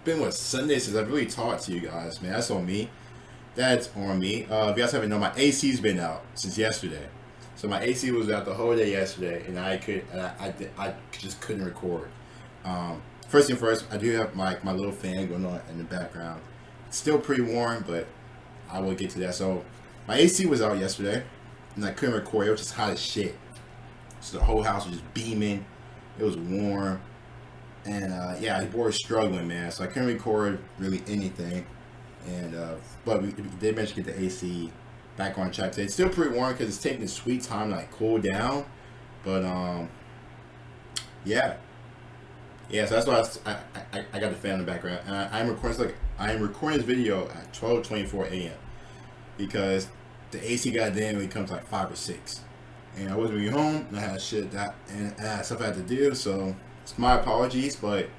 been what, Sunday since I've really talked to you guys, man. That's on me. That's on me. If you guys haven't known, my AC's been out since yesterday. So my AC was out the whole day yesterday, and I just couldn't record. First thing first, I do have my little fan going on in the background. It's still pretty warm, but I will get to that. So my AC was out yesterday, and I couldn't record. It was just hot as shit. So the whole house was just beaming. It was warm. And yeah, the board was struggling, man. So I couldn't record really anything. And but we did manage to get the AC back on track today. It's still pretty warm because it's taking a sweet time to like cool down. But yeah. Yeah, so that's why I got the fan in the background. And I'm recording this video at 12:24 a.m. because the AC got damn when it comes like 5 or 6. And I wasn't really home, and I had shit that and I had stuff I had to do, so it's my apologies, but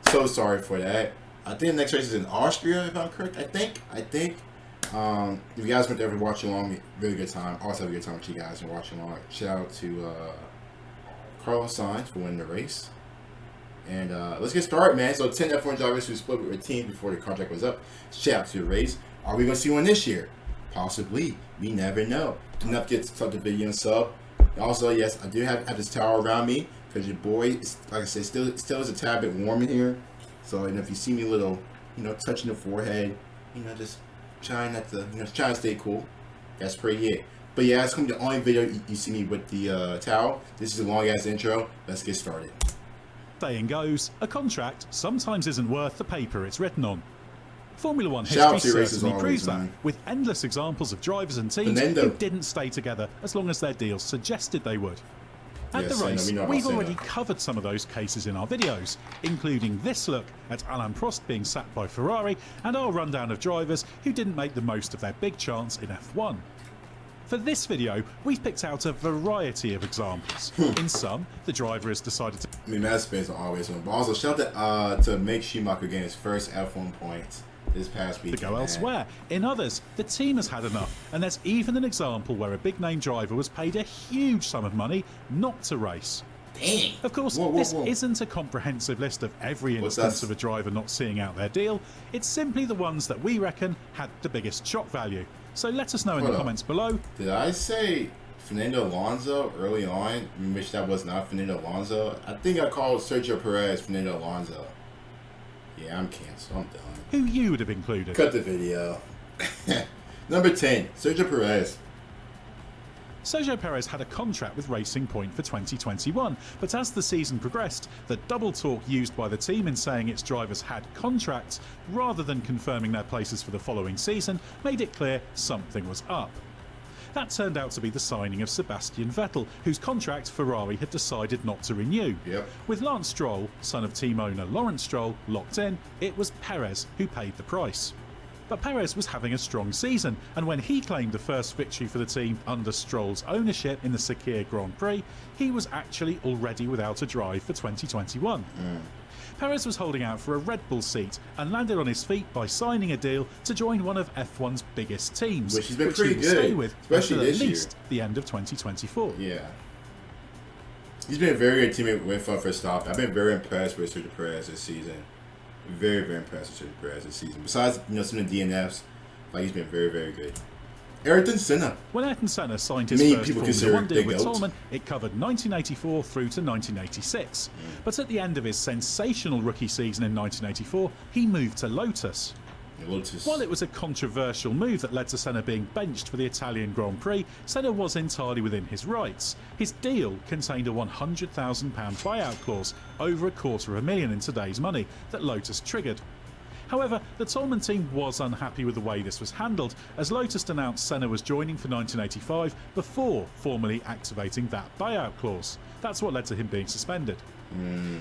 so sorry for that. I think the next race is in Austria, if I'm correct. I think. If you guys went there to watch along, really good time. Always have a good time with you guys and watching along. Shout out to Carlos Sainz for winning the race. And let's get started, man. So 10 F1 drivers who split with their team before the contract was up. Shout out to the race. Are we going to see one this year? Possibly. We never know. Do not forget to touch the video and sub. Also, yes, I do have this towel around me because your boy, is, like I said, still is a tad bit warm in here. So, and if you see me a little, touching the forehead, just trying not to, trying to stay cool. That's pretty it. But yeah, it's going to be the only video you see me with the towel. This is a long ass intro. Let's get started. Saying goes, a contract sometimes isn't worth the paper it's written on. Formula One history certainly proves that, with endless examples of drivers and teams who didn't stay together as long as their deals suggested they would. At the race, we've already covered some of those cases in our videos, including this look at Alain Prost being sacked by Ferrari and our rundown of drivers who didn't make the most of their big chance in F1. For this video, we've picked out a variety of examples. In some, the driver has decided to... Mazepin's always on. But also, shout out to make Schumacher getting his first F1 points this past week. To go elsewhere. In others, the team has had enough, and there's even an example where a big-name driver was paid a huge sum of money not to race. Dang. Of course, this isn't a comprehensive list of every instance of a driver not seeing out their deal. It's simply the ones that we reckon had the biggest shock value. So let us know in the comments below. Did I say Fernando Alonso early on, which that was not Fernando Alonso? I think I called Sergio Perez Fernando Alonso. Yeah, I'm canceled. I'm done. Who you would have included? Cut the video. Number 10, Sergio Perez. Sergio Perez had a contract with Racing Point for 2021, but as the season progressed, the double talk used by the team in saying its drivers had contracts, rather than confirming their places for the following season, made it clear something was up. That turned out to be the signing of Sebastian Vettel, whose contract Ferrari had decided not to renew. Yep. With Lance Stroll, son of team owner Lawrence Stroll, locked in, it was Perez who paid the price. But Perez was having a strong season, and when he claimed the first victory for the team under Stroll's ownership in the Ligier Grand Prix, he was actually already without a drive for 2021. Perez was holding out for a Red Bull seat and landed on his feet by signing a deal to join one of F1's biggest teams, which he's been which pretty he will good, stay with especially until this at least year. The end of 2024. Yeah. He's been a very good teammate with Verstappen. I've been very impressed with Sergio Perez this season. Very, very impressed with Sergio Perez this season. Besides, some of the DNFs, he's been very, very good. Ayrton Senna. When Ayrton Senna signed his first Formula One deal with Toleman, it covered 1984 through to 1986. But at the end of his sensational rookie season in 1984, he moved to Lotus. While it was a controversial move that led to Senna being benched for the Italian Grand Prix, Senna was entirely within his rights. His deal contained a £100,000 buyout clause, over $250,000 in today's money, that Lotus triggered. However, the Toleman team was unhappy with the way this was handled, as Lotus announced Senna was joining for 1985 before formally activating that buyout clause. That's what led to him being suspended.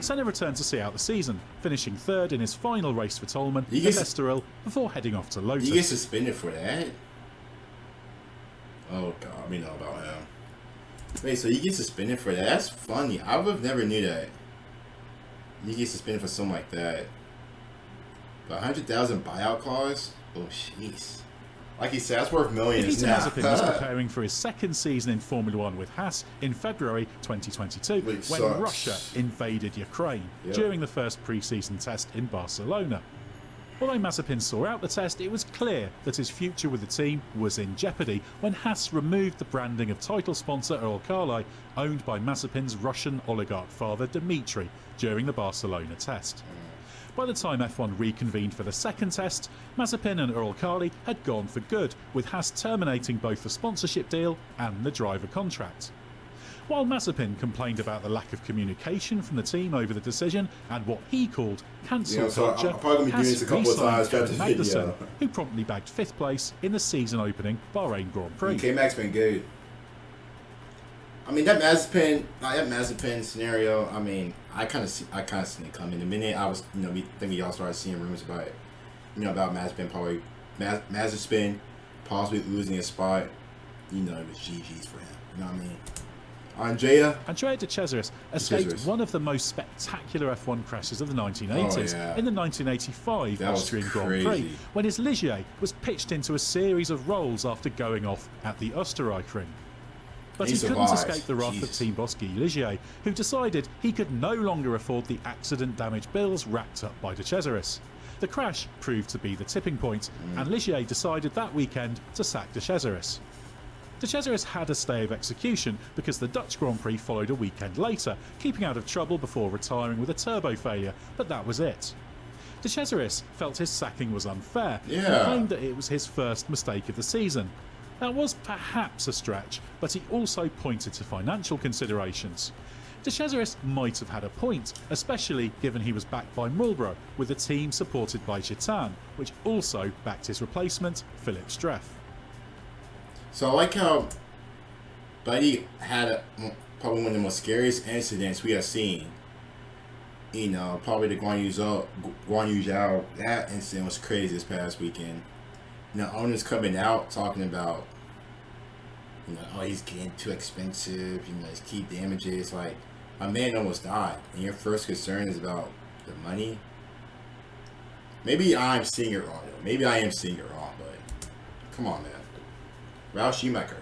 Senna returned to see out the season, finishing third in his final race for Toleman at Estoril before heading off to Lotus. He gets suspended for that? Oh god, we know about him. Wait, so he gets suspended for that? That's funny. I would have never knew that. You get suspended for something like that. But 100,000 buyout clause? Oh, jeez. Like he said, that's worth millions Nikita now. Mazepin was preparing for his second season in Formula One with Haas in February 2022 when Russia invaded Ukraine during the first pre-season test in Barcelona. Although Mazepin saw out the test, it was clear that his future with the team was in jeopardy when Haas removed the branding of title sponsor Uralkali, owned by Mazepin's Russian oligarch father Dmitry, during the Barcelona test. By the time F1 reconvened for the second test, Mazepin and Uralkali had gone for good, with Haas terminating both the sponsorship deal and the driver contract. While Mazepin complained about the lack of communication from the team over the decision and what he called cancel culture, Haas re-signed Magnussen, who promptly bagged 5th place in the season-opening Bahrain Grand Prix. K-Mac's been good. I mean, that Mazepin scenario, I mean, I kind of seen it coming. The minute I was, we all started seeing rumors about it, about Mazepin possibly losing his spot, it was GG's for him. You know what I mean? Andrea de Cesaris escaped one of the most spectacular F1 crashes of the 1980s in the 1985 Austrian Grand Prix, when his Ligier was pitched into a series of rolls after going off at the Österreich-Ring. But he couldn't escape the wrath of team boss Guy Ligier, who decided he could no longer afford the accident damage bills racked up by de Cesaris. The crash proved to be the tipping point, and Ligier decided that weekend to sack de Cesaris. De Cesaris had a stay of execution because the Dutch Grand Prix followed a weekend later, keeping out of trouble before retiring with a turbo failure, but that was it. De Cesaris felt his sacking was unfair and claimed that it was his first mistake of the season. That was perhaps a stretch, but he also pointed to financial considerations. De Cesaris might have had a point, especially given he was backed by Marlboro, with the team supported by Gitan, which also backed his replacement, Philipp Streff. So I like how Buddy had probably one of the most scariest incidents we have seen. Probably the Guan Yu Zhao. That incident was crazy this past weekend. Owners coming out talking about, he's getting too expensive, his key damages. Like, a man almost died, and your first concern is about the money. Maybe I'm seeing it wrong, though. Maybe I am seeing it wrong, but come on, man. Ralf Schumacher.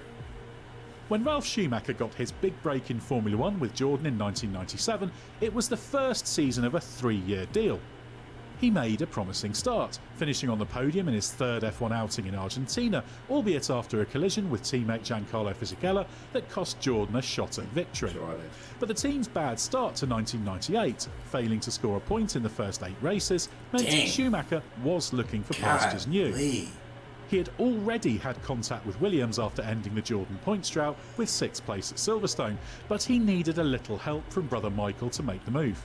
When Ralf Schumacher got his big break in Formula 1 with Jordan in 1997, it was the first season of a 3-year deal. He made a promising start, finishing on the podium in his third F1 outing in Argentina, albeit after a collision with teammate Giancarlo Fisichella that cost Jordan a shot at victory. But the team's bad start to 1998, failing to score a point in the first 8 races, meant Schumacher was looking for pastures new. He had already had contact with Williams after ending the Jordan points drought with 6th place at Silverstone, but he needed a little help from brother Michael to make the move.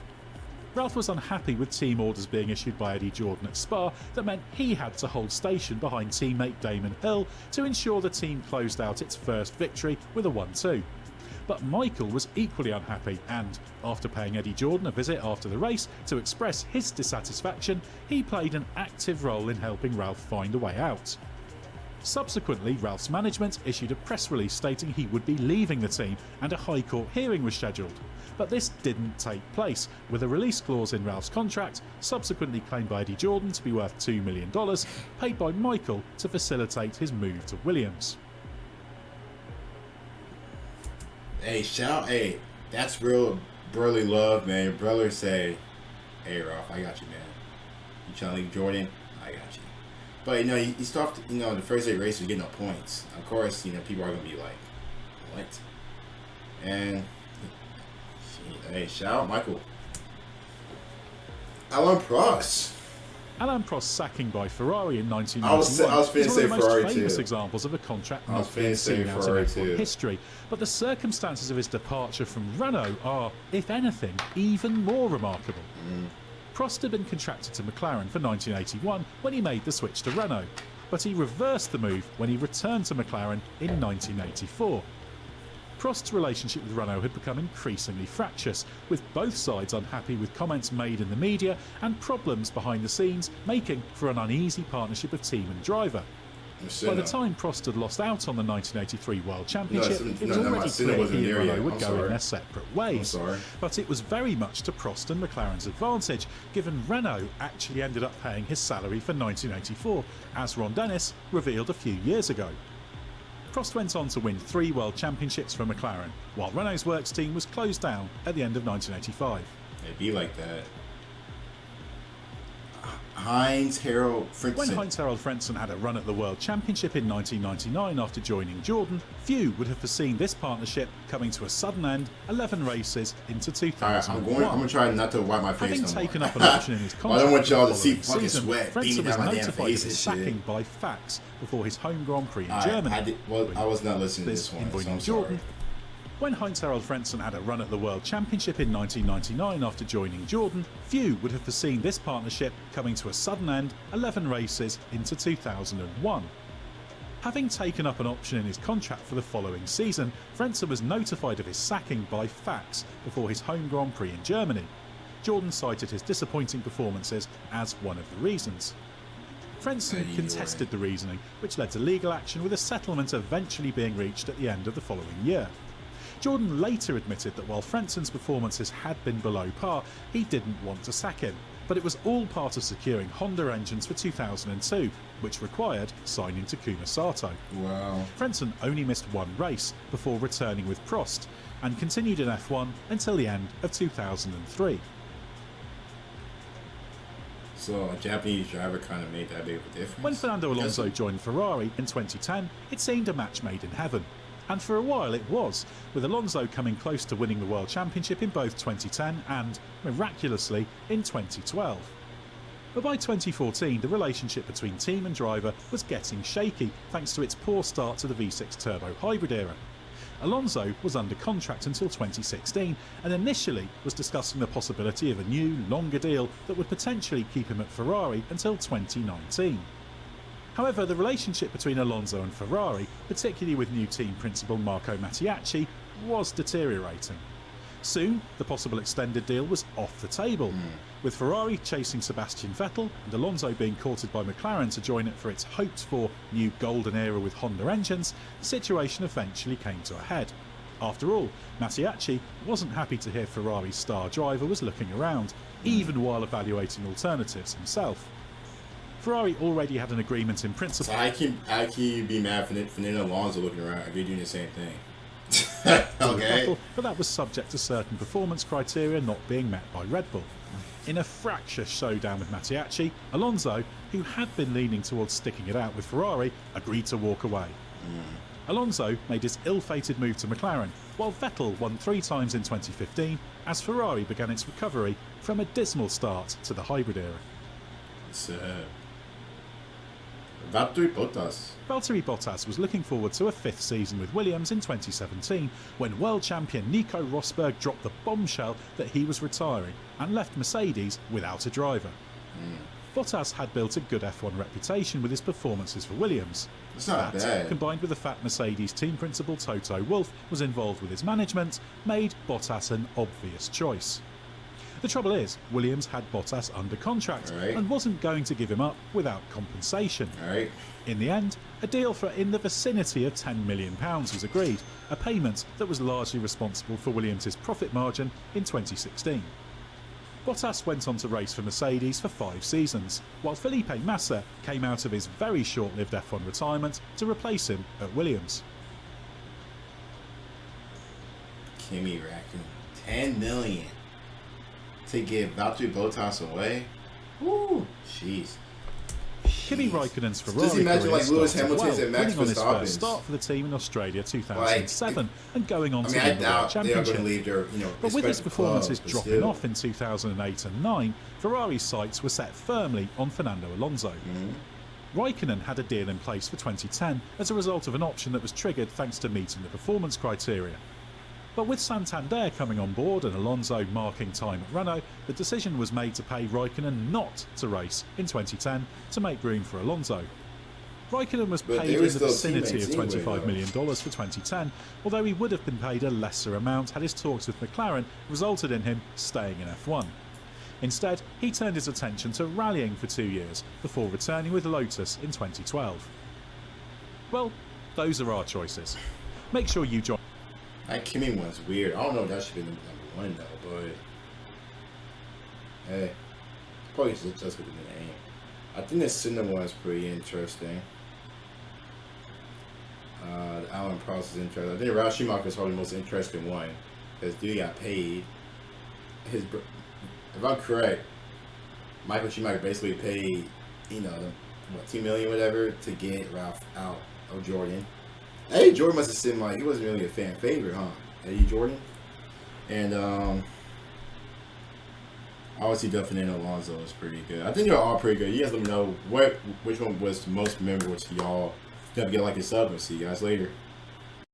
Ralf was unhappy with team orders being issued by Eddie Jordan at Spa that meant he had to hold station behind teammate Damon Hill to ensure the team closed out its first victory with a 1-2. But Michael was equally unhappy and, after paying Eddie Jordan a visit after the race to express his dissatisfaction, he played an active role in helping Ralf find a way out. Subsequently, Ralf's management issued a press release stating he would be leaving the team and a High Court hearing was scheduled. But this didn't take place, with a release clause in Ralf's contract, subsequently claimed by Eddie Jordan to be worth $2 million, paid by Michael to facilitate his move to Williams. Hey, that's real brotherly love, man. Your brother say, hey, Ralf, I got you, man. You trying to leave Jordan? I got you. But, you start, the first 8 races, you get no points. Of course, people are going to be like, what? And, hey, shout out Michael. Alain Prost. Alain Prost's sacking by Ferrari in 1991 I was is one of the most Ferrari famous too. examples of a contract not being seen out in F1 history. But the circumstances of his departure from Renault are, if anything, even more remarkable. Prost had been contracted to McLaren for 1981 when he made the switch to Renault, but he reversed the move when he returned to McLaren in 1984. Prost's relationship with Renault had become increasingly fractious, with both sides unhappy with comments made in the media and problems behind the scenes, making for an uneasy partnership of team and driver. By the time Prost had lost out on the 1983 World Championship, it was already clear he and Renault would go in their separate ways. But it was very much to Prost and McLaren's advantage, given Renault actually ended up paying his salary for 1984, as Ron Dennis revealed a few years ago. Prost went on to win 3 World Championships for McLaren, while Renault's works team was closed down at the end of 1985. It'd be like that. Heinz-Harald Frentzen. When Heinz-Harald Frentzen had a run at the World Championship in 1999 after joining Jordan, few would have foreseen this partnership coming to a sudden end 11 races into 2001. Alright, I'm going to try not to wipe my face Having no taken more. up an option in his contract, I don't want y'all to see season, fucking sweat Frentzen beating was down my damn notified of face his and shit. sacking by fax before his home Grand Prix in Germany. I was not listening to this one, so I'm sorry. When Heinz-Harald Frentzen had a run at the World Championship in 1999 after joining Jordan, few would have foreseen this partnership coming to a sudden end 11 races into 2001. Having taken up an option in his contract for the following season, Frentzen was notified of his sacking by fax before his home Grand Prix in Germany. Jordan cited his disappointing performances as one of the reasons. Frentzen contested the reasoning, which led to legal action, with a settlement eventually being reached at the end of the following year. Jordan later admitted that while Frentzen's performances had been below par, he didn't want to sack him, but it was all part of securing Honda engines for 2002, which required signing Takuma Sato. Wow. Frentzen only missed one race before returning with Prost, and continued in F1 until the end of 2003. So a Japanese driver kind of made that big of a difference. When Fernando Alonso joined Ferrari in 2010, it seemed a match made in heaven. And for a while it was, with Alonso coming close to winning the World Championship in both 2010 and, miraculously, in 2012. But by 2014, the relationship between team and driver was getting shaky thanks to its poor start to the V6 turbo hybrid era. Alonso was under contract until 2016 and initially was discussing the possibility of a new, longer deal that would potentially keep him at Ferrari until 2019. However, the relationship between Alonso and Ferrari, particularly with new team principal Marco Mattiacci, was deteriorating. Soon, the possible extended deal was off the table, with Ferrari chasing Sebastian Vettel and Alonso being courted by McLaren to join it for its hoped-for new golden era with Honda engines. The situation eventually came to a head. After all, Mattiacci wasn't happy to hear Ferrari's star driver was looking around, even while evaluating alternatives himself. Ferrari already had an agreement in principle. So I can be mad for Fernando Alonso looking around. I'd be doing the same thing. Okay. But that was subject to certain performance criteria not being met by Red Bull. In a fractious showdown with Mattiacci, Alonso, who had been leaning towards sticking it out with Ferrari, agreed to walk away. Alonso made his ill-fated move to McLaren, while Vettel won 3 times in 2015 as Ferrari began its recovery from a dismal start to the hybrid era. Valtteri Bottas. Valtteri Bottas was looking forward to a 5th season with Williams in 2017 when world champion Nico Rosberg dropped the bombshell that he was retiring and left Mercedes without a driver. Bottas had built a good F1 reputation with his performances for Williams. It's not bad. Combined with the fact Mercedes team principal Toto Wolff was involved with his management, made Bottas an obvious choice. The trouble is, Williams had Bottas under contract and wasn't going to give him up without compensation. In the end, a deal for in the vicinity of £10 million was agreed, a payment that was largely responsible for Williams' profit margin in 2016. Bottas went on to race for Mercedes for 5 seasons, while Felipe Massa came out of his very short-lived F1 retirement to replace him at Williams. Kimi Raikkonen, $10 million. To give Valtteri Bottas away? Woo! Jeez. Kimi Raikkonen's Ferrari just imagine like Lewis Hamilton's and Max winning on his Verstappen's. first start for the team in Australia 2007 and going on to I win the World doubt they are going to Championship. leave their, But with his performances club, dropping off in 2008 and 9, Ferrari's sights were set firmly on Fernando Alonso. Raikkonen had a deal in place for 2010 as a result of an option that was triggered thanks to meeting the performance criteria. But with Santander coming on board and Alonso marking time at Renault, the decision was made to pay Raikkonen not to race in 2010 to make room for Alonso. Raikkonen was paid in the vicinity of $25 million for 2010, although he would have been paid a lesser amount had his talks with McLaren resulted in him staying in F1. Instead, he turned his attention to rallying for 2 years before returning with Lotus in 2012. Well, those are our choices. Make sure you join. That Kimi one's weird. I don't know if that should be number 1 though, but hey, probably just with the name. I think the Senna one's pretty interesting. The Alain Prost is interesting. I think Ralf Schumacher is probably the most interesting one because dude got paid. If I'm correct, Michael Schumacher basically paid, you know, $2 million, whatever, to get Ralf out of Jordan. Eddie Jordan must have seemed like he wasn't really a fan favorite, huh? Eddie Jordan. And obviously, Fernando Alonso is pretty good. I think they're all pretty good. You guys let me know which one was most memorable to y'all. Don't forget to like and sub, and see you guys later.